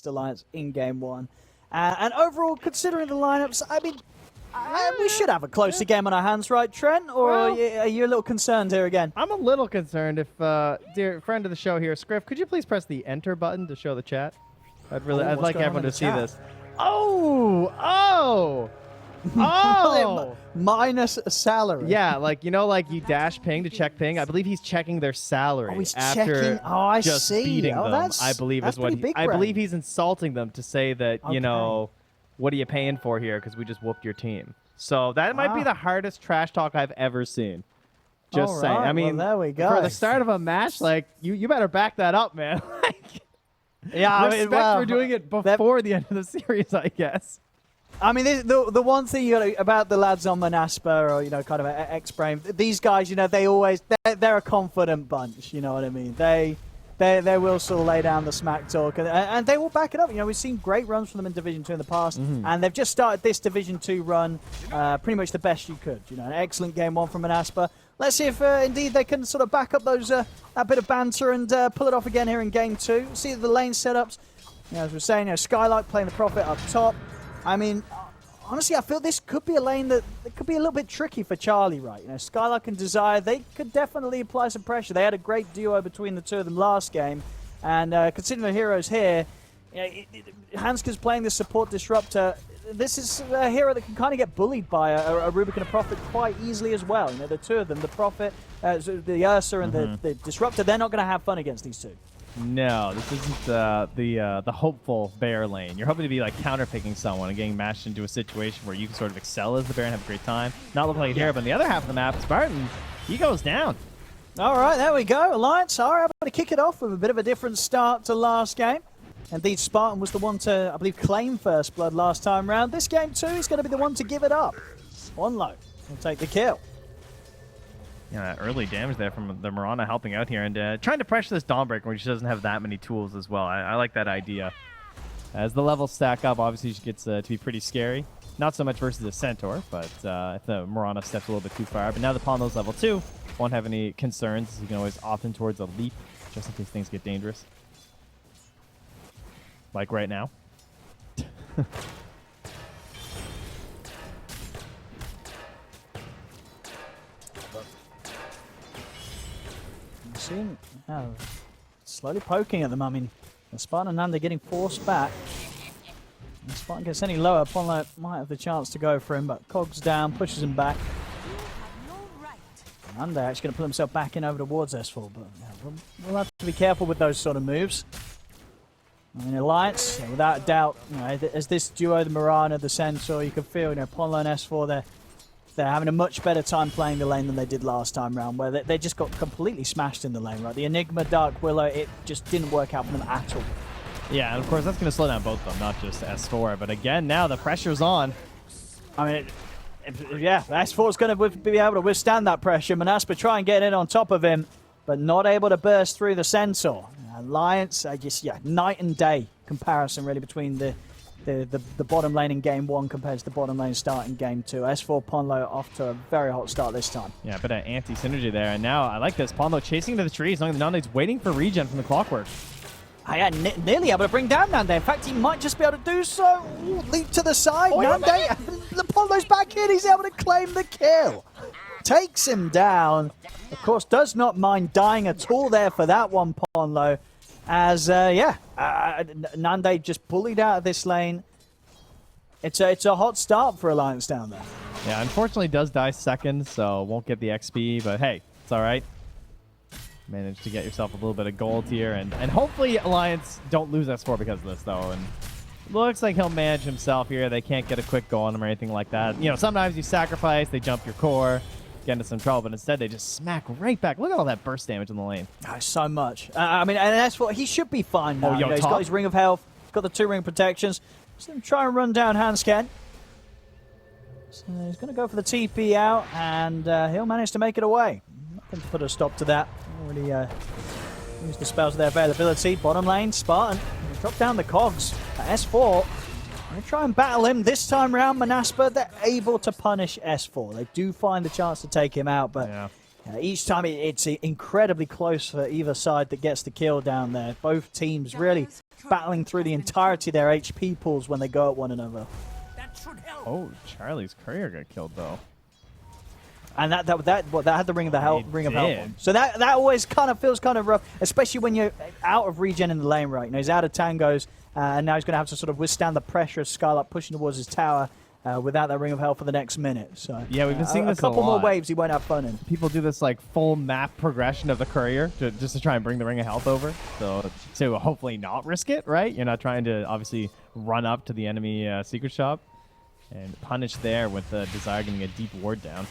against Alliance in game 1. And overall, considering the lineups, I mean, we should have a closer game on our hands, right, Trent? Or are you a little concerned here again? I'm a little concerned. If dear friend of the show here, Scriff, could you please press the enter button to show the chat? I'd like everyone to see this. Oh! Minus a salary. Yeah, like, you know, like you dash ping to check ping. I believe he's checking their salary he's after checking. I just see. beating them. That's, I believe that's is what big I brain. believe he's insulting them to say that, Okay. you know, what are you paying for here? Because we just whooped your team. So that might be the hardest trash talk I've ever seen. Just saying. I mean, well, there we go. For the start of a match, like you better back that up, man. Like, yeah, respect for doing it before the end of the series, I guess. I mean, the one thing you got about the lads on Monaspa, or, you know, kind of X-Brain, these guys, you know, they're a confident bunch. You know what I mean? They will sort of lay down the smack talk, and they will back it up. You know, we've seen great runs from them in Division 2 in the past, and they've just started this Division 2 run pretty much the best you could. You know, an excellent game 1 from Monaspa. Let's see if indeed they can sort of back up those that bit of banter and pull it off again here in game 2. See the lane setups. You know, as we're saying, you know, Skylark playing the Prophet up top. I mean, honestly, I feel this could be a lane that could be a little bit tricky for Charlie, right? You know, Skylark and Desire, they could definitely apply some pressure. They had a great duo between the two of them last game, and considering the heroes here, you know, Hanska's playing the support disruptor. This is a hero that can kind of get bullied by a Rubik and a Prophet quite easily as well. You know, the two of them, the Prophet, the Ursa, and the disruptor, they're not going to have fun against these two. No, this isn't the hopeful bear lane. You're hoping to be like counterpicking someone and getting matched into a situation where you can sort of excel as the bear and have a great time. Not look like a hero, but on the other half of the map, Spartan, he goes down. All right, there we go. Alliance are able to kick it off with a bit of a different start to last game. Indeed, Spartan was the one to, I believe, claim first blood last time round. This game, too, is going to be the one to give it up. One low will take the kill. Yeah, early damage there from the Mirana helping out here and trying to pressure this Dawnbreaker, which doesn't have that many tools as well. I like that idea. As the levels stack up, obviously she gets to be pretty scary. Not so much versus the Centaur, but if the Mirana steps a little bit too far. But now that Ponlo's level 2, won't have any concerns. You can always opt in towards a leap, just in case things get dangerous. Like right now. Seen slowly poking at them. I mean, the Spartan and Nanda getting forced back. If Spartan gets any lower, Ponlo might have the chance to go for him, but Cogs down, pushes him back. Nanda actually going to put himself back in over towards S4, but yeah, we'll have to be careful with those sort of moves. I mean, Alliance, without a doubt, you know, as this duo, the Mirana, the Centaur, you can feel, you know, Ponlo and S4, they're having a much better time playing the lane than they did last time round, where they just got completely smashed in the lane, right? The Enigma, Dark Willow, it just didn't work out for them at all. Yeah, and of course that's going to slow down both of them, not just S4. But again, now the pressure's on. I mean, yeah, S4's going to be able to withstand that pressure. Monaspa try and get in on top of him, but not able to burst through the Centaur. Alliance, I guess, yeah, night and day comparison really between the bottom lane in game 1 compared to the bottom lane start in game 2. S4 Ponlo off to a very hot start this time. Yeah, a bit of anti-synergy there. And now I like this. Ponlo chasing into the trees, knowing that Nande's waiting for regen from the Clockwork. Yeah, nearly able to bring down Nande. In fact, he might just be able to do so. Ooh, leap to the side. Nande, the Ponlo's back in. He's able to claim the kill. Takes him down. Of course, does not mind dying at all there for that one, Ponlo. As, Nande just bullied out of this lane. It's a hot start for Alliance down there. Yeah, unfortunately does die second, so won't get the XP, but hey, it's all right. Managed to get yourself a little bit of gold here, and hopefully Alliance don't lose S4 because of this, though. And looks like he'll manage himself here. They can't get a quick goal on him or anything like that. You know, sometimes you sacrifice, they jump your core, get into some trouble, but instead they just smack right back. Look at all that burst damage in the lane. Oh, so much. I mean, and that's what he should be fine now. Oh, You know, he's got his Ring of Health, got the 2 ring protections. Just going to try and run down Hansken. So he's going to go for the TP out, and he'll manage to make it away. Nothing to put a stop to that. Already used the spells of their availability. Bottom lane, Spartan. Drop down the Cogs. S4. They try and battle him this time round. Monaspa, they're able to punish S4. They do find the chance to take him out, but Each time it's incredibly close for either side that gets the kill down there. Both teams really battling through the entirety of their HP pools when they go at one another. Oh, Charlie's courier got killed though. And that had the ring of the health, ring of health did. on. So that always kind of feels kind of rough, especially when you're out of regen in the lane, right? You know, he's out of tangos, and now he's going to have to sort of withstand the pressure of Skylark pushing towards his tower without that ring of health for the next minute. So yeah, we've been seeing this a couple a lot. more waves he won't have fun in. People do this like full map progression of the courier just to try and bring the ring of health over. So to hopefully not risk it, right? You're not trying to obviously run up to the enemy secret shop and punish there with the Desire getting a deep ward down.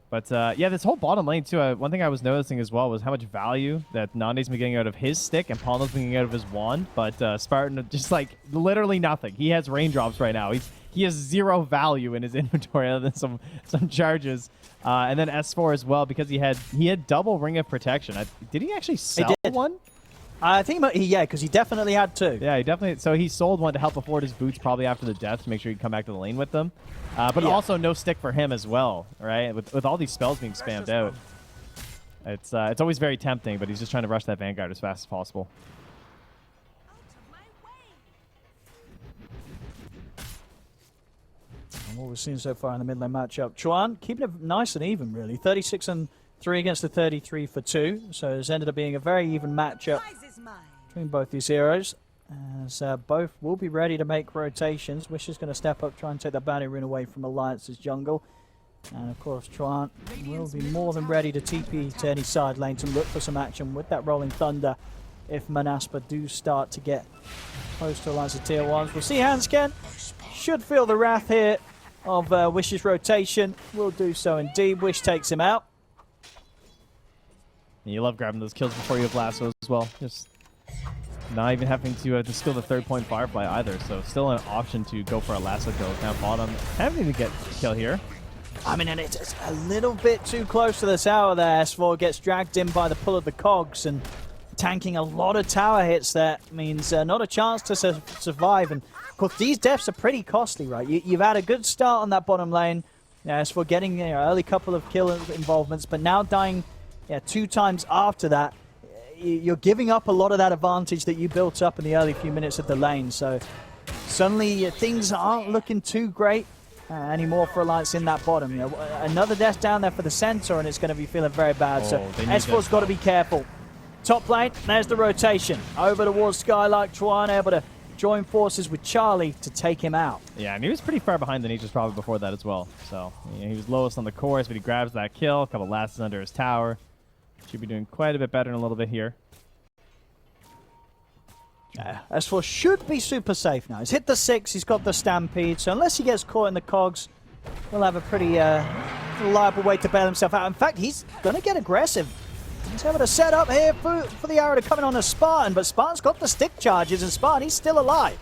But yeah, this whole bottom lane too, one thing I was noticing as well was how much value that Nande's been getting out of his stick and Pauno's been getting out of his wand. But Spartan just like literally nothing. He has raindrops right now. He has zero value in his inventory other than some charges. And then S4 as well, because he had double ring of protection. Did he actually sell one? I think yeah, because he definitely had two. Yeah, he definitely. So he sold one to help afford his boots probably after the death to make sure he'd come back to the lane with them. But also no stick for him as well, right? With all these spells being spammed out, it's always very tempting. But he's just trying to rush that Vanguard as fast as possible. And what we've seen so far in the mid lane matchup, Chuan keeping it nice and even, really. 36 and 3 against the 33 for 2. So it's ended up being a very even matchup between both these heroes. As both will be ready to make rotations. Wish is going to step up, try and take that bounty rune away from Alliance's jungle. And of course, Chuan will be more than ready to TP to any side lane to look for some action with that Rolling Thunder if Monaspa do start to get close to Alliance's tier 1s. We'll see Hansken. Should feel the wrath here of Wish's rotation. Will do so indeed. Wish takes him out. And you love grabbing those kills before you have lassos as well. Just not even having to skill the 3rd point Firefly either. So still an option to go for a lasso kill. Now bottom having to get a kill here. I mean, and it's a little bit too close to the tower there. S4 gets dragged in by the pull of the cogs and tanking a lot of tower hits there means not a chance to survive. And of course, these deaths are pretty costly, right? You've had a good start on that bottom lane. S4 getting early couple of kill involvements, but now dying 2 times after that. You're giving up a lot of that advantage that you built up in the early few minutes of the lane. So suddenly things aren't looking too great anymore for Alliance in that bottom. Another death down there for the center, and it's going to be feeling very bad. So S4's got to be careful. Top lane, there's the rotation. Over towards Skylark, Chuan able to join forces with Charlie to take him out. Yeah, and he was pretty far behind the Niches probably before that as well. So he was lowest on the course, but he grabs that kill. A couple lasses under his tower. Should be doing quite a bit better in a little bit here. S4 should be super safe now. He's hit the 6, he's got the Stampede, so unless he gets caught in the cogs, he'll have a pretty reliable way to bail himself out. In fact, he's going to get aggressive. He's able to set up here for the arrow to come in on a Spartan, but Spartan's got the stick charges, and Spartan, he's still alive.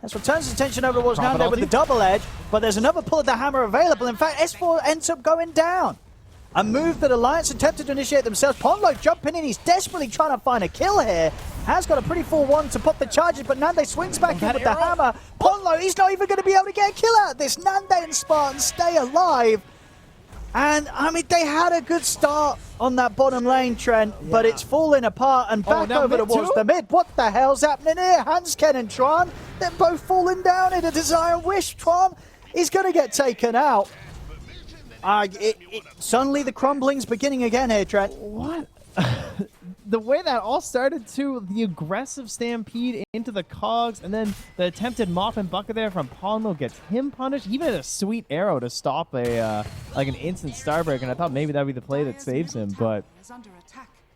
That's what turns his attention over towards Nande with the double edge, but there's another pull of the hammer available. In fact, S4 ends up going down. A move that Alliance attempted to initiate themselves. Ponlo jumping in. He's desperately trying to find a kill here. Has got a pretty full one to pop the charges, but Nande swings back in with the hammer. Ponlo, he's not even going to be able to get a kill out of this. Nande and Spartan stay alive. And, I mean, they had a good start on that bottom lane, Trent, but it's falling apart and back over towards the mid. What the hell's happening here? Hansken and Tron, they're both falling down in a Desire Wish. Tron is going to get taken out. Suddenly the crumbling's beginning again here, Trent. What? The way that all started too, the aggressive stampede into the cogs, and then the attempted mop and bucket there from Ponlo gets him punished. He even had a sweet arrow to stop a like an instant starbreak, and I thought maybe that'd be the play that saves him, but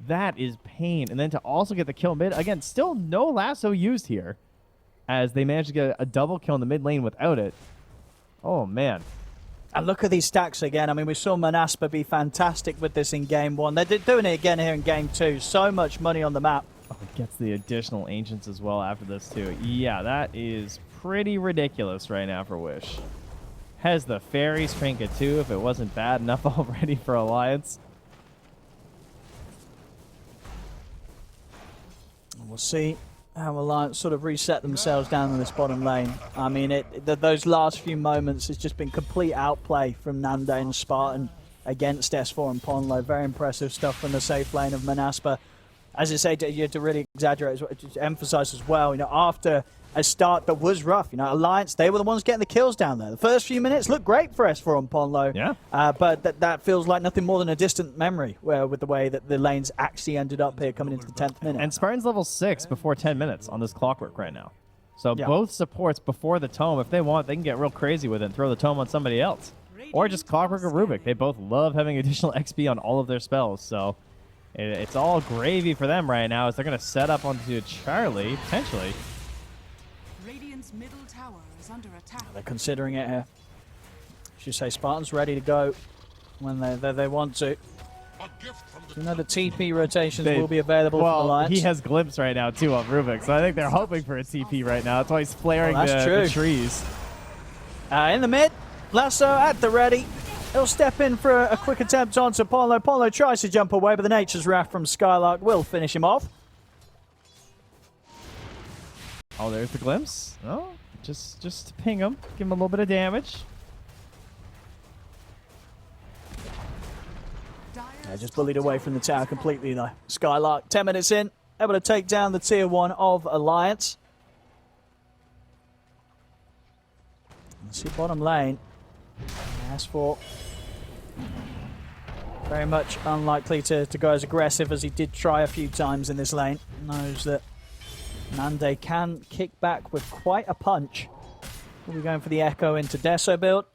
that is pain. And then to also get the kill mid, again, still no lasso used here, as they managed to get a double kill in the mid lane without it. Oh man. And look at these stacks again. I mean, we saw Monaspa be fantastic with this in Game 1. They're doing it again here in Game 2. So much money on the map. Oh, it gets the additional Ancients as well after this, too. Yeah, that is pretty ridiculous right now for Wish. Has the Fairies Trinket, too, if it wasn't bad enough already for Alliance. We'll see how Alliance sort of reset themselves down in this bottom lane. I mean, those last few moments has just been complete outplay from Nande and Spartan against S4 and Ponlo. Very impressive stuff from the safe lane of Monaspa. As I say, you have to really exaggerate, to emphasize as well, you know, after a start that was rough, you know, Alliance, they were the ones getting the kills down there. The first few minutes looked great for S4 and Ponlo. Yeah. But that feels like nothing more than a distant memory with the way that the lanes actually ended up here coming into the 10th minute. And Spartan's level 6 before 10 minutes on this clockwork right now. So Yeah. both supports before the tome, if they want, they can get real crazy with it and throw the tome on somebody else. Or just clockwork or Rubik. They both love having additional XP on all of their spells. So it's all gravy for them right now as they're going to set up onto Charlie, potentially. Radiant's middle tower is under attack. They're considering it here. Should say Spartan's ready to go when they want to. You know the TP rotations will be available for the Alliance. He has glimpse right now too on Rubik, so I think they're hoping for a TP right now. That's why he's flaring the trees. In the mid, Lasso at the ready. He'll step in for a quick attempt onto Ponlo. Ponlo tries to jump away, but the Nature's Wrath from Skylark will finish him off. Oh, there's the glimpse. Oh, just ping him, give him a little bit of damage. Yeah, just bullied away from the tower completely though. Skylark, 10 minutes in, able to take down the tier 1 of Alliance. Let's see bottom lane. S4 very much unlikely to go as aggressive as he did try a few times in this lane. Knows that Nande can kick back with quite a punch. We'll be going for the Echo into Deso build.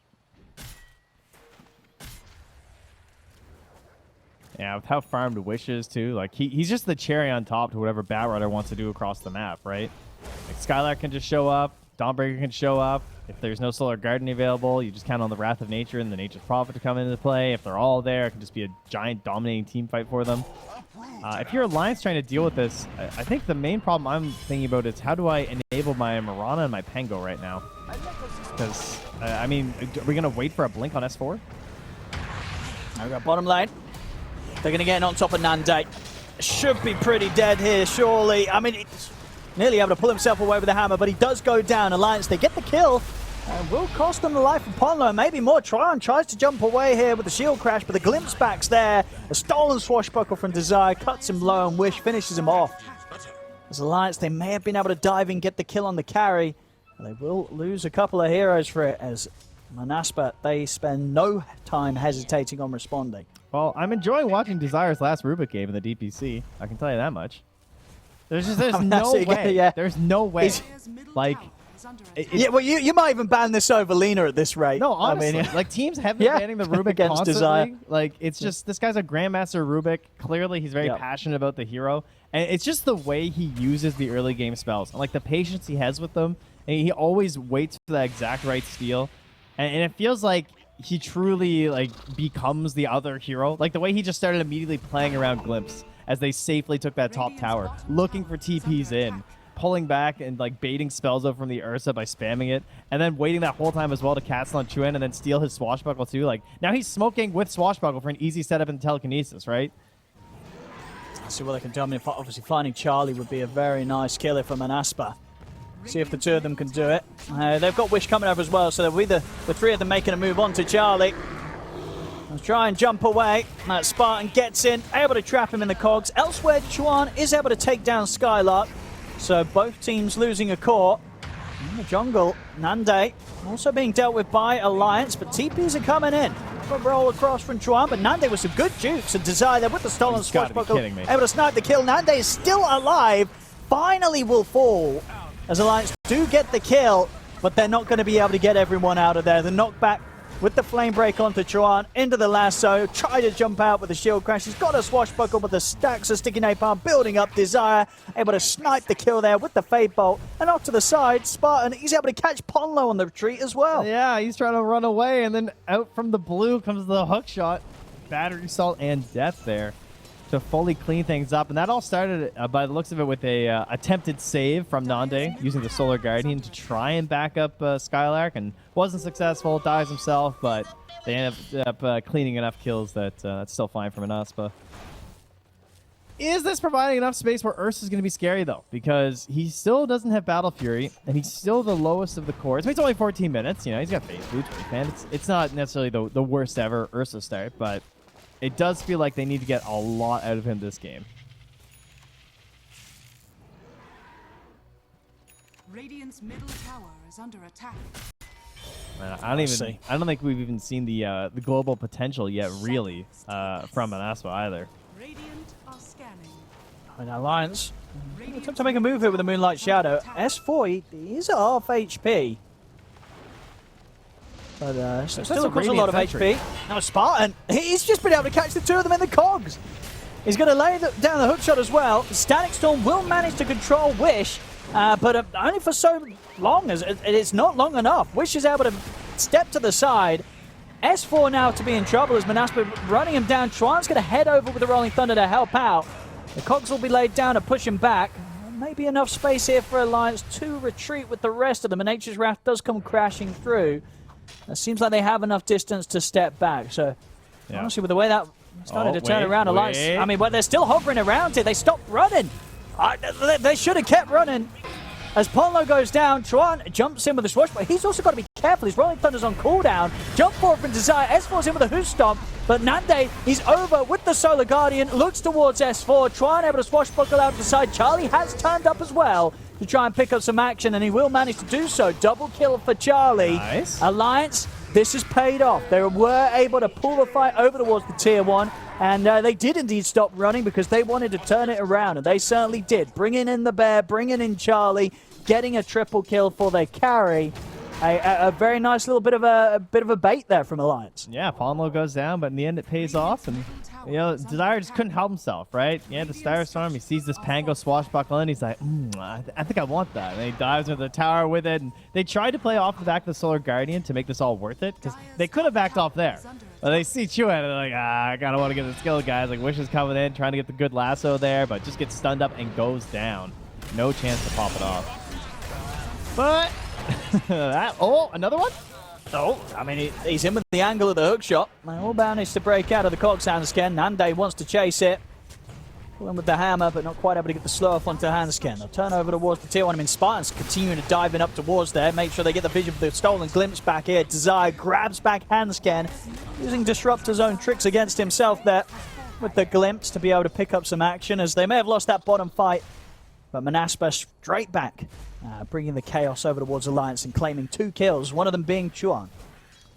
Yeah, with how farmed Wishes too, like he's just the cherry on top to whatever Batrider wants to do across the map, right? Like Skylark can just show up, Dawnbreaker can show up. If there's no Solar Guardian available, you just count on the Wrath of Nature and the Nature's Prophet to come into play. If they're all there, it can just be a giant dominating team fight for them. If you're Alliance trying to deal with this, I think the main problem I'm thinking about is how do I enable my Mirana and my Pango right now? Because, I mean, are we going to wait for a blink on S4? Now we've got bottom lane. They're going to get in on top of Nande. Should be pretty dead here, surely. I mean, it's nearly able to pull himself away with the hammer, but he does go down. Alliance, they get the kill. And will cost them the life of Ponlo, and maybe more. Tryon tries to jump away here with the shield crash, but the glimpse back's there. A stolen swashbuckle from Desire cuts him low, and Wish finishes him off. As Alliance, they may have been able to dive in, get the kill on the carry. They will lose a couple of heroes for it, as Monaspa, they spend no time hesitating on responding. Well, I'm enjoying watching Desire's last Rubik game in the DPC. I can tell you that much. There's no way. Yeah. There's no way. Like, yeah, well, you might even ban this over Lena at this rate. No, honestly, I mean, like teams have been banning the Rubik against constantly. Desire. Like, it's just this guy's a Grandmaster Rubik. Clearly, he's very passionate about the hero, and it's just the way he uses the early game spells and like the patience he has with them. And he always waits for the exact right steal, and it feels like he truly like becomes the other hero. Like the way he just started immediately playing around Glimpse as they safely took that top tower, looking for TPs in, pulling back and like baiting spells out from the Ursa by spamming it, and then waiting that whole time as well to castle on Chuan and then steal his Swashbuckle too. Like now he's smoking with Swashbuckle for an easy setup in telekinesis, right? Let's see what they can do. I mean, obviously finding Charlie would be a very nice killer for Monaspa. See if the two of them can do it. They've got Wish coming up as well, so they'll be the three of them making a move on to Charlie. Let's try and jump away. Spartan gets in, able to trap him in the cogs. Elsewhere, Chuan is able to take down Skylark. So both teams losing a core. In the jungle, Nande also being dealt with by Alliance, but TPs are coming in. A roll across from Chuan, but Nande with some good jukes and Desire there with the stolen swashbuckle. Able to snipe the kill. Nande is still alive. Finally will fall. As Alliance do get the kill, but they're not going to be able to get everyone out of there. The knockback with the flame break onto Chuan into the lasso. Try to jump out with the shield crash. He's got a swashbuckle, but the stacks of sticky napalm building up. Desire able to snipe the kill there with the Fade Bolt. And off to the side, Spartan, he's able to catch Ponlo on the retreat as well. Yeah, he's trying to run away, and then out from the blue comes the hook shot. Battery Assault and death there to fully clean things up. And that all started, by the looks of it, with a attempted save from Nande using the Solar Guardian to try and back up Skylark, and wasn't successful, dies himself, but they ended up cleaning enough kills that that's still fine for Monaspa. Is this providing enough space where Ursa's going to be scary, though? Because he still doesn't have Battle Fury, and he's still the lowest of the cores. It's only 14 minutes. You know, he's got Phase Boots, and it's not necessarily the worst ever Ursa start, but it does feel like they need to get a lot out of him this game. Radiant's middle tower is under attack. I don't think we've even seen the global potential yet, really, from Monaspa either. Radiant are scanning. And Alliance attempt to make a move here with the Moonlight Shadow. S4, he's at half HP. But still, of course, a lot of HP. Now Spartan, he's just been able to catch the two of them in the cogs. He's going to lay down the hookshot as well. Static Storm will manage to control Wish, but only for so long, as it's not long enough. Wish is able to step to the side. S4 now to be in trouble as Monaspa running him down. Chuan's going to head over with the Rolling Thunder to help out. The cogs will be laid down to push him back. Maybe enough space here for Alliance to retreat with the rest of them. And Nature's Wrath does come crashing through. It seems like they have enough distance to step back. So, honestly, with the way that started to turn around, Alliance, I mean, but they're still hovering around it. They stopped running. They should have kept running. As Ponlo goes down, Chuan jumps in with a swash, but he's also got to be careful. His Rolling Thunder's on cooldown. Jump forward from Desire. S4's in with a hoof stomp, but Nande, he's over with the Solar Guardian, looks towards S4. Chuan able to swashbuckle out to the side. Charlie has turned up as well to try and pick up some action, and he will manage to do so. Double kill for Charlie. Nice. Alliance, this has paid off. They were able to pull the fight over towards the Tier 1, and they did indeed stop running because they wanted to turn it around, and they certainly did. Bringing in the Bear, bringing in Charlie, getting a triple kill for their carry. A very nice little bit of a bait there from Alliance. Yeah, Ponlo goes down, but in the end it pays off, and you know, Desire just couldn't help himself, right? Yeah, the Star Storm, he sees this Pango swashbuckle and he's like, I think I want that. And he dives into the tower with it, and they tried to play off the back of the Solar Guardian to make this all worth it, because they could have backed off there. But they see Chuan and they're like, I kind of want to get the skill, guys. Like, Wish is coming in, trying to get the good lasso there, but just gets stunned up and goes down. No chance to pop it off. But another one? Oh, I mean, he's in with the angle of the hook shot. They all managed to break out of the Cogs Handscan. Nande wants to chase it. Pull in with the hammer, but not quite able to get the slow off onto Handscan. They'll turn over towards the Tier 1. I mean, Spartans continuing to dive in up towards there. Make sure they get the vision of the stolen glimpse back here. Desire grabs back Handscan, using Disruptor's own tricks against himself there with the glimpse to be able to pick up some action, as they may have lost that bottom fight. But Monaspa straight back, bringing the chaos over towards Alliance and claiming 2 kills, one of them being Chuan.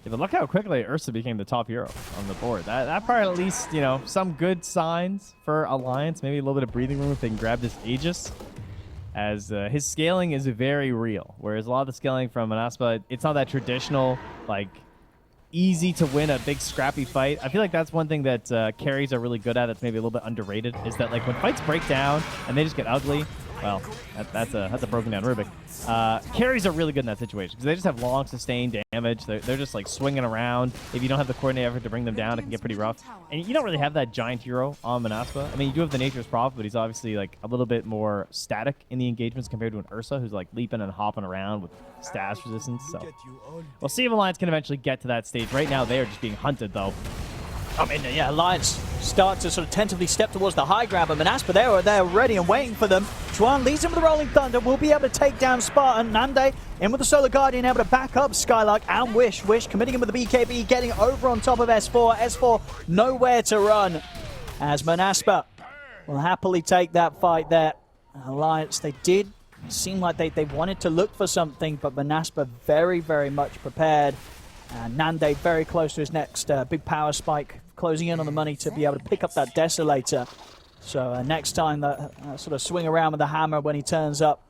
Yeah, but look how quickly Ursa became the top hero on the board. That part, at least, you know, some good signs for Alliance. Maybe a little bit of breathing room if they can grab this Aegis, as his scaling is very real. Whereas a lot of the scaling from Monaspa, it's not that traditional, like, easy to win a big scrappy fight. I feel like that's one thing that carries are really good at that's maybe a little bit underrated, is that, like, when fights break down and they just get ugly, well, that's a broken down Rubik. Carries are really good in that situation because they just have long sustained damage. They're just like swinging around. If you don't have the coordinated effort to bring them down, it can get pretty rough. And you don't really have that giant hero on Monaspa. I mean, you do have the Nature's Prophet, but he's obviously like a little bit more static in the engagements compared to an Ursa, who's like leaping and hopping around with stash resistance. So we'll see if Alliance can eventually get to that stage. Right now, they are just being hunted, though. I mean, yeah, Alliance start to sort of tentatively step towards the high ground, but Monaspa, they're ready and waiting for them. Chuan leads him with the Rolling Thunder, will be able to take down Spartan. Nande in with the Solar Guardian, able to back up Skylark and Wish. Wish committing him with the BKB, getting over on top of S4. S4 nowhere to run, as Monaspa will happily take that fight there. Alliance, they did seem like they wanted to look for something, but Monaspa very, very much prepared. And Nande very close to his next big power spike, closing in on the money to be able to pick up that Desolator. So next time that sort of swing around with the hammer when he turns up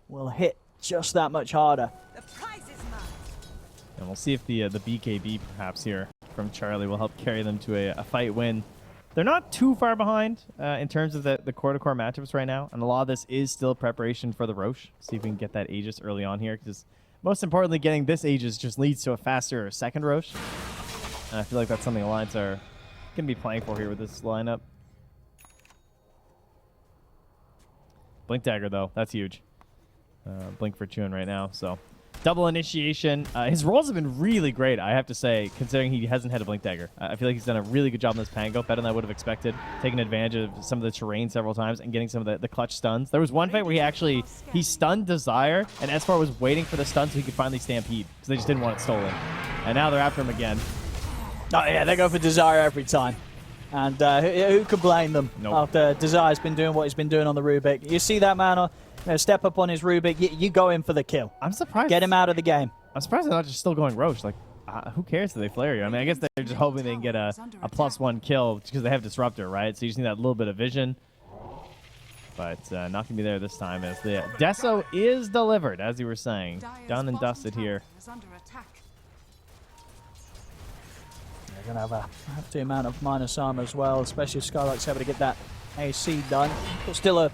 will hit just that much harder. The prize is mine. And we'll see if the BKB perhaps here from Charlie will help carry them to a fight win. They're not too far behind in terms of the core-to-core matchups right now, and a lot of this is still preparation for the Roche. See if we can get that Aegis early on here, because most importantly, getting this Aegis just leads to a faster second Roche. And I feel like that's something Alliance are going to be playing for here with this lineup. Blink Dagger, though. That's huge. Blink for Chuan right now. So Double initiation. His rolls have been really great, I have to say, considering he hasn't had a Blink Dagger. I feel like he's done a really good job in this Pango, better than I would have expected. Taking advantage of some of the terrain several times and getting some of the clutch stuns. There was one fight where he stunned Desire, and S4 was waiting for the stun so he could finally Stampede, because they just didn't want it stolen. And now they're after him again. Oh, yeah, they go for Desire every time. And who could blame them after Desire's been doing what he's been doing on the Rubik? You see that man step up on his Rubik, you go in for the kill. I'm surprised. Get him out of the game. I'm surprised they're not just still going Roche. Like, who cares if they flare you? I mean, I guess they're just hoping they can get a +1 kill because they have Disruptor, right? So you just need that little bit of vision. But not going to be there this time as the Deso is delivered, as you were saying. Done and dusted here. They're going to have a hefty amount of minus armor as well, especially if Skylark's able to get that AC done. But still a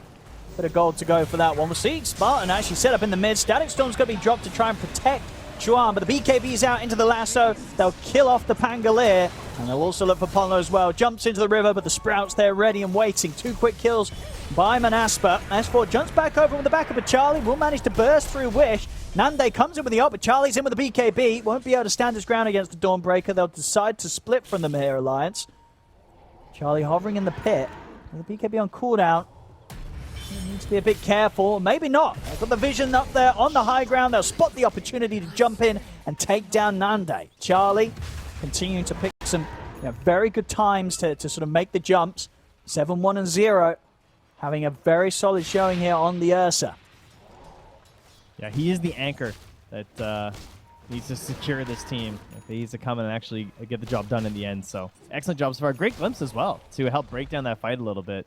bit of gold to go for that one. We'll see Spartan actually set up in the mid. Static Storm's going to be dropped to try and protect Chuan, but the BKB's out into the lasso. They'll kill off the Pangolier, and they'll also look for Ponlo as well. Jumps into the river, but the Sprouts there ready and waiting. 2 quick kills by Monaspa. S4 jumps back over with the backup of Charlie. Will manage to burst through Wish. Nande comes in with the ult, but Charlie's in with the BKB. Won't be able to stand his ground against the Dawnbreaker. They'll decide to split from the here, Alliance. Charlie hovering in the pit. And the BKB on cooldown. He needs to be a bit careful. Maybe not. They've got the vision up there on the high ground. They'll spot the opportunity to jump in and take down Nande. Charlie continuing to pick some very good times to sort of make the jumps. 7-1 and 0. Having a very solid showing here on the Ursa. Yeah, he is the anchor that needs to secure this team. If he needs to come in and actually get the job done in the end. So excellent job so far. Great glimpse as well to help break down that fight a little bit.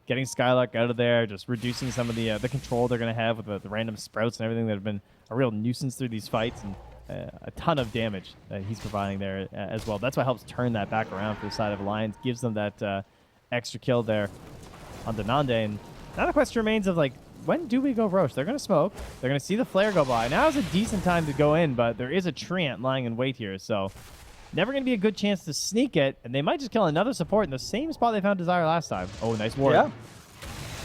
Getting Skylark out of there, just reducing some of the control they're going to have with the random sprouts and everything that have been a real nuisance through these fights, and a ton of damage that he's providing there as well. That's what helps turn that back around for the side of Alliance, gives them that extra kill there on Nande. And now the question remains of, like, when do we go Roche? They're going to smoke. They're going to see the flare go by. Now is a decent time to go in, but there is a Treant lying in wait here, so never going to be a good chance to sneak it, and they might just kill another support in the same spot they found Desire last time. Oh, nice ward. Yeah.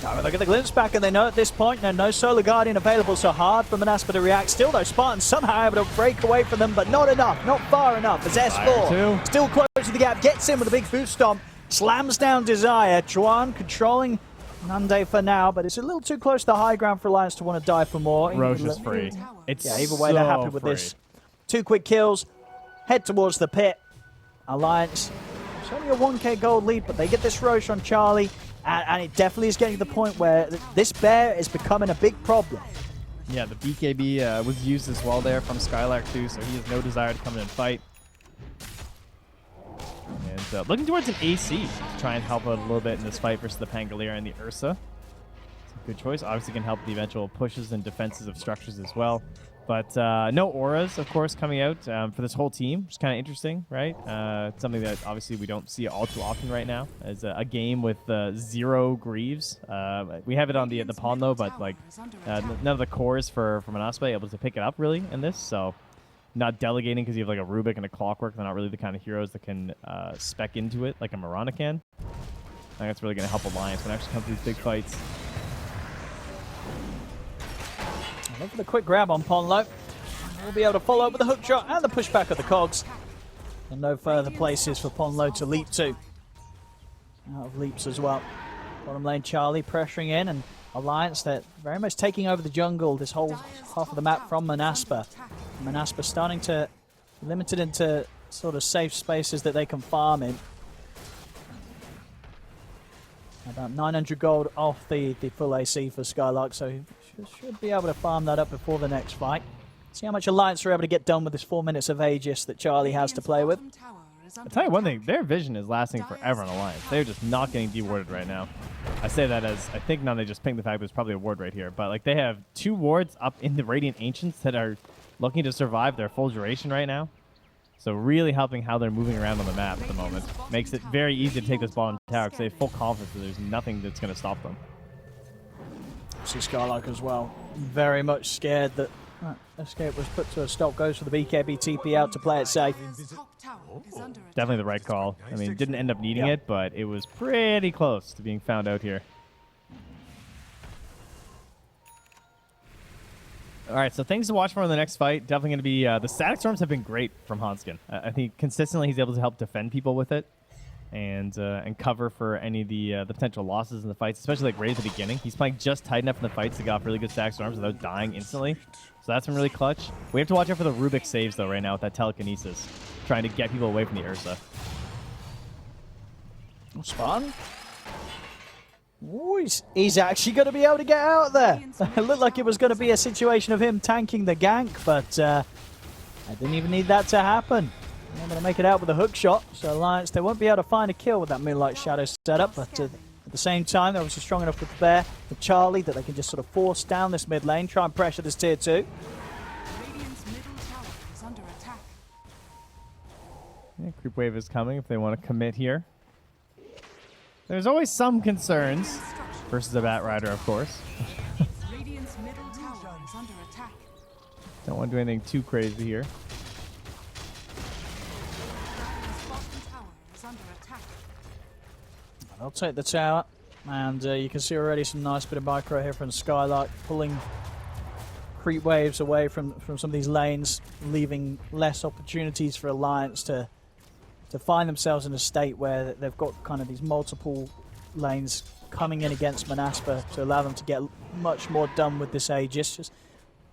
Oh, look at the glimpse back, and they know at this point no Solar Guardian available, so hard for Monaspa to react. Still, though, Spartan somehow able to break away from them, but not enough, not far enough. As S4 still close to the gap, gets in with a big food stomp, slams down Desire. Chuan controlling Nande for now, but it's a little too close to the high ground for Alliance to want to die for more. Roche is free. It's either way, they're happy with this. 2 quick kills, head towards the pit. Alliance, it's only a 1k gold lead, but they get this Roche on Charlie, and it definitely is getting to the point where this bear is becoming a big problem. Yeah, the BKB was used as well there from Skylark too, so he has no desire to come in and fight. And looking towards an AC to try and help out a little bit in this fight versus the Pangolier and the Ursa. It's a good choice. Obviously can help the eventual pushes and defenses of structures as well. But no auras, of course, coming out for this whole team, which is kind of interesting, right? It's something that obviously we don't see all too often right now, as a game with 0 Greaves. We have it on the pawn though, but like none of the cores for Monaspa able to pick it up really in this. So not delegating because you have like a Rubik and a Clockwork. They're not really the kind of heroes that can spec into it like a Mirana can. I think that's really going to help Alliance when it actually comes to these big fights. Look for the quick grab on Ponlo. We'll be able to follow up with the hook shot and the pushback of the cogs. And no further places for Ponlo to leap to. Out of leaps as well. Bottom lane Charlie pressuring in, and Alliance that very much taking over the jungle, this whole half of the map from Monaspa. Monaspa starting to limit it into sort of safe spaces that they can farm in. About 900 gold off the full AC for Skylark, so he should be able to farm that up before the next fight. See how much Alliance are able to get done with this 4 minutes of Aegis that Charlie has to play with. I'll tell you one thing, their vision is lasting forever in Alliance. They're just not getting dewarded right now. I say that as, I think now they just pinged the fact there's probably a ward right here, but like they have 2 wards up in the Radiant Ancients that are looking to survive their full duration right now. So really helping how they're moving around on the map at the moment. Makes it very easy to take this ball in tower because they have full confidence that there's nothing that's going to stop them. See Skylark as well. Very much scared that escape was put to a stop. Goes for the BKB TP out to play it safe. Definitely the right call. I mean, didn't end up needing it, but it was pretty close to being found out here. All right, so things to watch for in the next fight. Definitely going to be the static storms have been great from Hanskin. I think consistently he's able to help defend people with it, and cover for any of the potential losses in the fights, especially like right at the beginning. He's playing just tight enough in the fights to get off really good static storms without dying instantly. So that's been really clutch. We have to watch out for the Rubik saves though right now with that telekinesis, trying to get people away from the Ursa. Spawn. Ooh, he's actually going to be able to get out there. It looked like it was going to be a situation of him tanking the gank, but I didn't even need that to happen. I'm going to make it out with a hook shot, so Alliance, they won't be able to find a kill with that Moonlight Shadow setup, but at the same time, they're obviously strong enough with Bear, with Charlie, that they can just sort of force down this mid lane, try and pressure this tier 2. Radiant's middle tower is under attack. Yeah, creep wave is coming if they want to commit here. There's always some concerns versus a Bat Rider, of course. Radiant's middle tower is under attack. Don't want to do anything too crazy here. Radiant's bottom tower is under attack. They'll take the tower, and you can see already some nice bit of micro here from Skylark, pulling creep waves away from some of these lanes, leaving less opportunities for Alliance to find themselves in a state where they've got kind of these multiple lanes coming in against Monaspa to allow them to get much more done with this Aegis. Just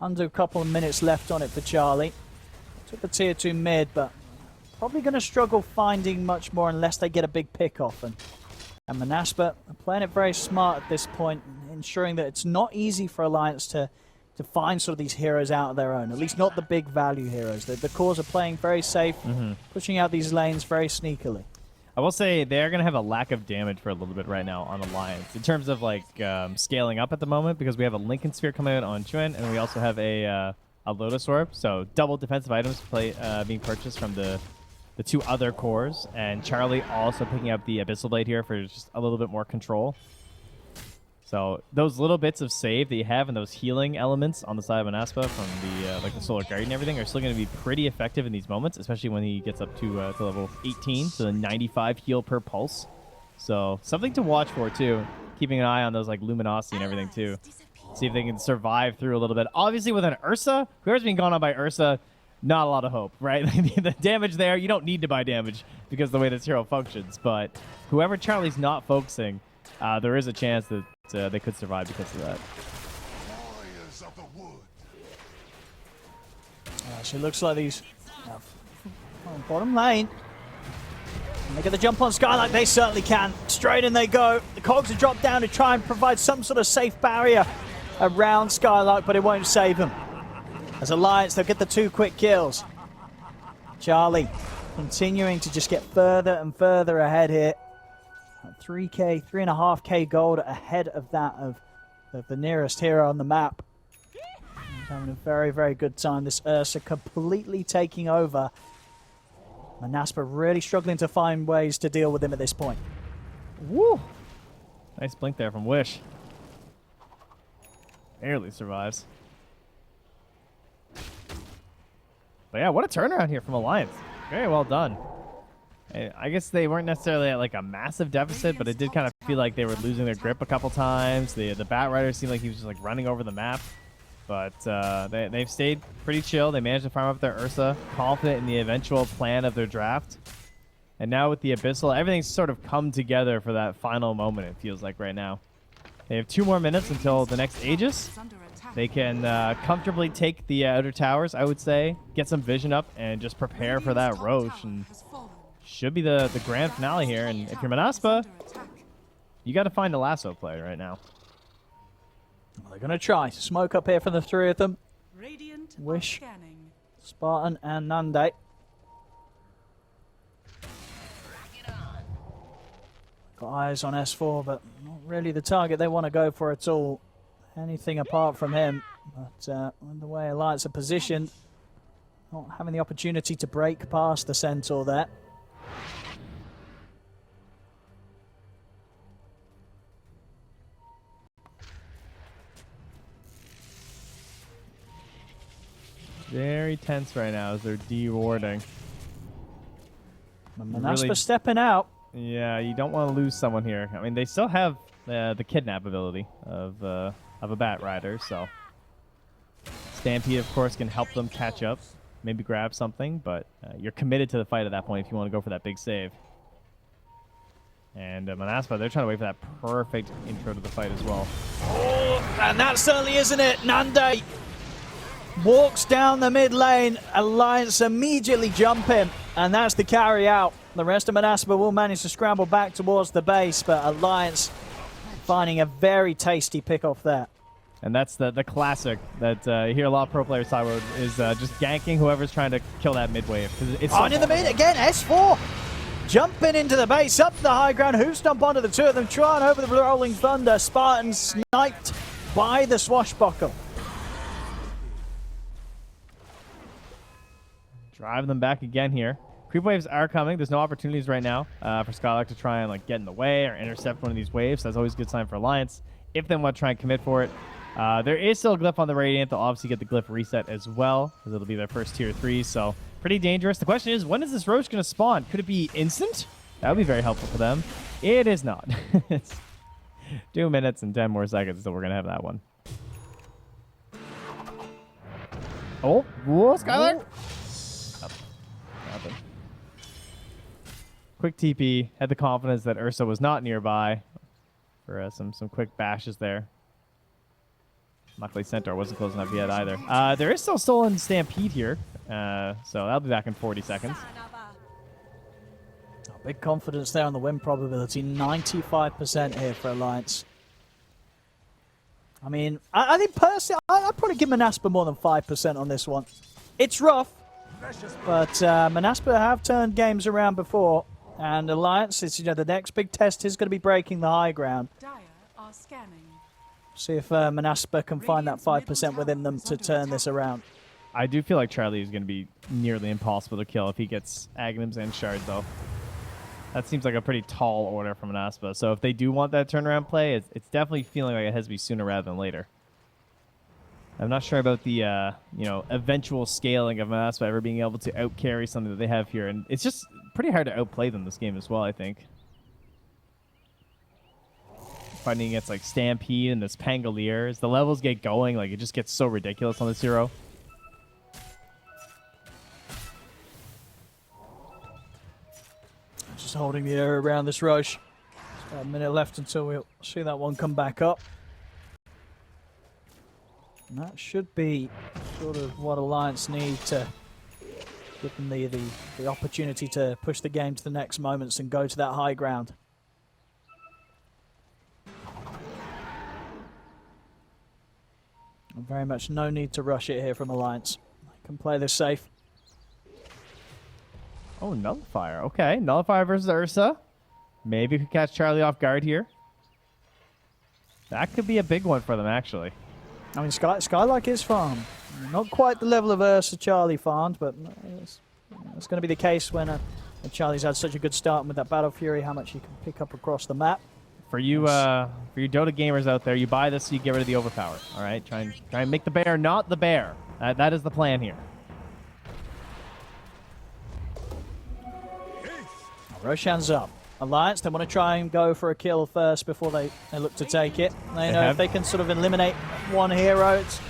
under a couple of minutes left on it for Charlie. Took the tier 2 mid, but probably going to struggle finding much more unless they get a big pick off. And Monaspa are playing it very smart at this point, ensuring that it's not easy for Alliance to find sort of these heroes out of their own, at least not the big value heroes. The cores are playing very safe, pushing out these lanes very sneakily. I will say they're going to have a lack of damage for a little bit right now on Alliance in terms of like scaling up at the moment, because we have a Lincoln Sphere coming out on Chuan, and we also have a Lotus Orb, so double defensive items being purchased from the two other cores, and Charlie also picking up the Abyssal Blade here for just a little bit more control. So those little bits of save that you have and those healing elements on the side of Monaspa from the like the Solar Guardian and everything are still going to be pretty effective in these moments, especially when he gets up to level 18, so the 95 heal per pulse. So something to watch for too, keeping an eye on those like Luminosity and everything too. See if they can survive through a little bit. Obviously with an Ursa, whoever's being gone on by Ursa, not a lot of hope, right? The damage there, you don't need to buy damage because of the way this hero functions, but whoever Charlie's not focusing, there is a chance that they could survive because of that. Warriors of the wood. So it looks like these bottom lane. And they get the jump on Skylark, they certainly can. Straight in they go. The cogs are dropped down to try and provide some sort of safe barrier around Skylark, but it won't save him. As Alliance, they'll get the 2 quick kills. Charlie continuing to just get further and further ahead here. 3K, 3.5K gold ahead of that of the nearest hero on the map. He's having a very, very good time. This Ursa completely taking over. Monaspa really struggling to find ways to deal with him at this point. Woo! Nice blink there from Wish. Barely survives. But yeah, what a turnaround here from Alliance. Very well done. I guess they weren't necessarily at like a massive deficit, but it did kind of feel like they were losing their grip a couple times. The Bat Rider seemed like he was just like running over the map. But they've stayed pretty chill. They managed to farm up their Ursa, confident in the eventual plan of their draft. And now with the Abyssal, everything's sort of come together for that final moment, it feels like right now. They have 2 more minutes until the next Aegis. They can comfortably take the outer towers, I would say, get some vision up, and just prepare for that Roche. And should be the grand finale here. And if you're Monaspa, you got to find a lasso play right now. Well, they're going to try. Smoke up here for the 3 of them. Radiant Wish, scanning. Spartan, and Nande. Got eyes on S4, but not really the target they want to go for at all. Anything apart from him. But the way Alliance are positioned, not having the opportunity to break past the Centaur there. Very tense right now as they're de-warding. Monaspa Really- stepping out. Yeah, you don't want to lose someone here. I mean, they still have the kidnap ability of a Bat Rider, so Stampede, of course, can help them catch up, maybe grab something, but you're committed to the fight at that point if you want to go for that big save. And Monaspa, they're trying to wait for that perfect intro to the fight as well. Oh, and that certainly isn't it. Nande walks down the mid lane. Alliance immediately jump him, and that's the carry out. The rest of Monaspa will manage to scramble back towards the base, but Alliance finding a very tasty pick off there. And that's the classic that you hear a lot of pro players talk about, is just ganking whoever's trying to kill that mid wave. It's On in the mid again, S4 jumping into the base, up to the high ground. Hoof stomp onto the two of them, trying over the Rolling Thunder. Spartan sniped by the Swashbuckle. Drive them back again here. Creep waves are coming. There's no opportunities right now for Skylark to try and like get in the way or intercept one of these waves. That's always a good sign for Alliance if they want to try and commit for it. There is still a glyph on the Radiant. They'll obviously get the glyph reset as well, because it'll be their first tier 3, so pretty dangerous. The question is, when is this Roche going to spawn? Could it be instant? That would be very helpful for them. It is not. It's 2 minutes and 10 more seconds until we're going to have that one. Oh, whoa, Skylark! Nothing. Quick TP. Had the confidence that Ursa was not nearby for some quick bashes there. Luckily, Centaur wasn't close enough yet either. There is still stolen Stampede here, so that'll be back in 40 seconds. Oh, big confidence there on the win probability. 95% here for Alliance. I mean, I think personally, I'd probably give Monaspa more than 5% on this one. It's rough, but Monaspa have turned games around before, and Alliance is, the next big test is going to be breaking the high ground. Dire are scanning. See if Monaspa can find that 5% within them to turn this around. I do feel like Charlie is going to be nearly impossible to kill if he gets Aghanims and Shard, though. That seems like a pretty tall order from Monaspa. So if they do want that turnaround play, it's definitely feeling like it has to be sooner rather than later. I'm not sure about the eventual scaling of Monaspa ever being able to outcarry something that they have here, and it's just pretty hard to outplay them this game as well, I think. Fighting against like Stampede and this Pangolier, as the levels get going, like it just gets so ridiculous on this hero. Just holding the area around this Roche. Just about a minute left until we'll see that one come back up. And that should be sort of what Alliance need to give them the opportunity to push the game to the next moments and go to that high ground. And very much no need to rush it here from Alliance. I can play this safe. Oh, Nullifier. Okay, Nullifier versus Ursa. Maybe we could catch Charlie off guard here. That could be a big one for them, actually. I mean, Skylark is farmed. Not quite the level of Ursa Charlie farmed, but it's going to be the case when Charlie's had such a good start with that Battle Fury, how much he can pick up across the map. For you Dota gamers out there, you buy this so you get rid of the overpower. All right, try and make the bear not the bear. That is the plan here. Roshan's up. Alliance, they want to try and go for a kill first before they look to take it. They know if they can sort of eliminate one hero, it's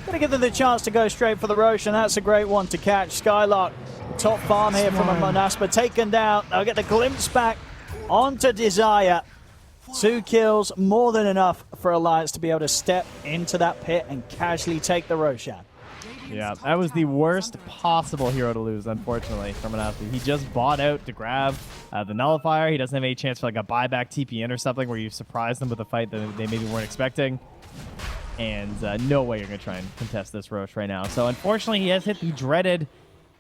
going to give them the chance to go straight for the Roshan. That's a great one to catch. Skylark, top farm here from a Monaspa, taken down. They'll get the glimpse back onto Desire. 2 kills, more than enough for Alliance to be able to step into that pit and casually take the Roshan. Yeah, that was the worst possible hero to lose, unfortunately, from an athlete. He just bought out to grab the Nullifier. He doesn't have any chance for like a buyback TPN or something where you surprise them with a fight that they maybe weren't expecting. And no way you're going to try and contest this Roche right now. So unfortunately, he has hit the dreaded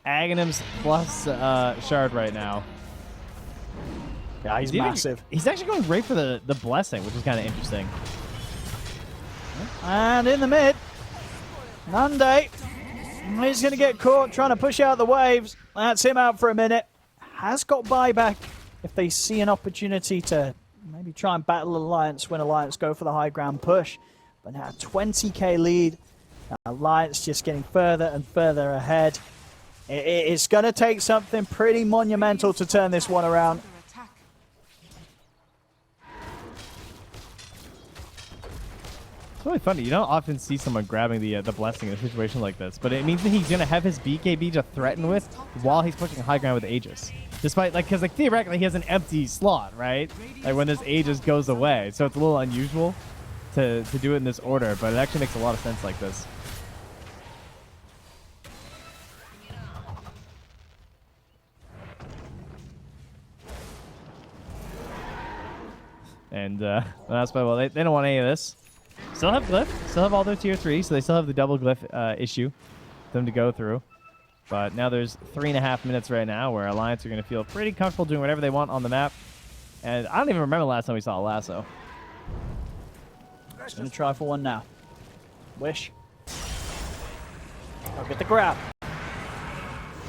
Aghanims plus Shard right now. Yeah, he's massive. He's actually going right for the Blessing, which is kind of interesting. And in the mid, Nande. He's going to get caught trying to push out the waves. That's him out for a minute. Has got buyback if they see an opportunity to maybe try and battle Alliance when Alliance go for the high ground push. But now 20k lead. Alliance just getting further and further ahead. It's going to take something pretty monumental to turn this one around. It's really funny. You don't often see someone grabbing the blessing in a situation like this, but it means that he's gonna have his BKB to threaten with while he's pushing high ground with Aegis. Despite because theoretically he has an empty slot, right? Like when this Aegis goes away, so it's a little unusual to do it in this order, but it actually makes a lot of sense like this. And that's why, well, they don't want any of this. Still have Glyph. Still have all their tier 3, so they still have the double Glyph issue for them to go through. But now there's 3.5 minutes right now where Alliance are going to feel pretty comfortable doing whatever they want on the map. And I don't even remember the last time we saw a lasso. Just going to try for one now. Wish. I'll get the grab.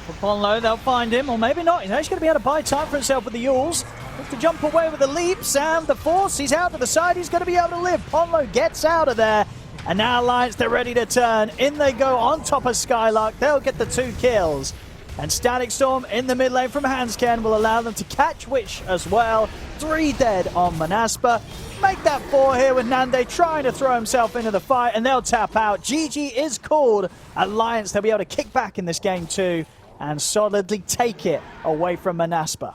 Upon low, they'll find him, or maybe not. He's actually going to be able to buy time for himself with the Yules. To jump away with the leaps and the force. He's out to the side. He's going to be able to live. Ponlo gets out of there. And now Alliance, they're ready to turn. In they go on top of Skylark. They'll get the 2 kills. And Static Storm in the mid lane from Hanscan will allow them to catch Witch as well. 3 dead on Monaspa. Make that 4 here with Nande trying to throw himself into the fight. And they'll tap out. GG is called. Alliance, they'll be able to kick back in this game too. And solidly take it away from Monaspa.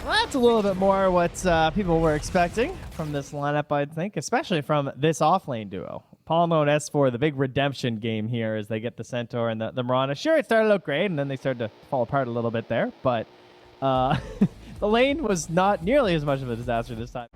Well, that's a little bit more what people were expecting from this lineup, I'd think, especially from this offlane duo. Palmo and S4, the big redemption game here as they get the Centaur and the Mirana. Sure, it started out great, and then they started to fall apart a little bit there, but the lane was not nearly as much of a disaster this time.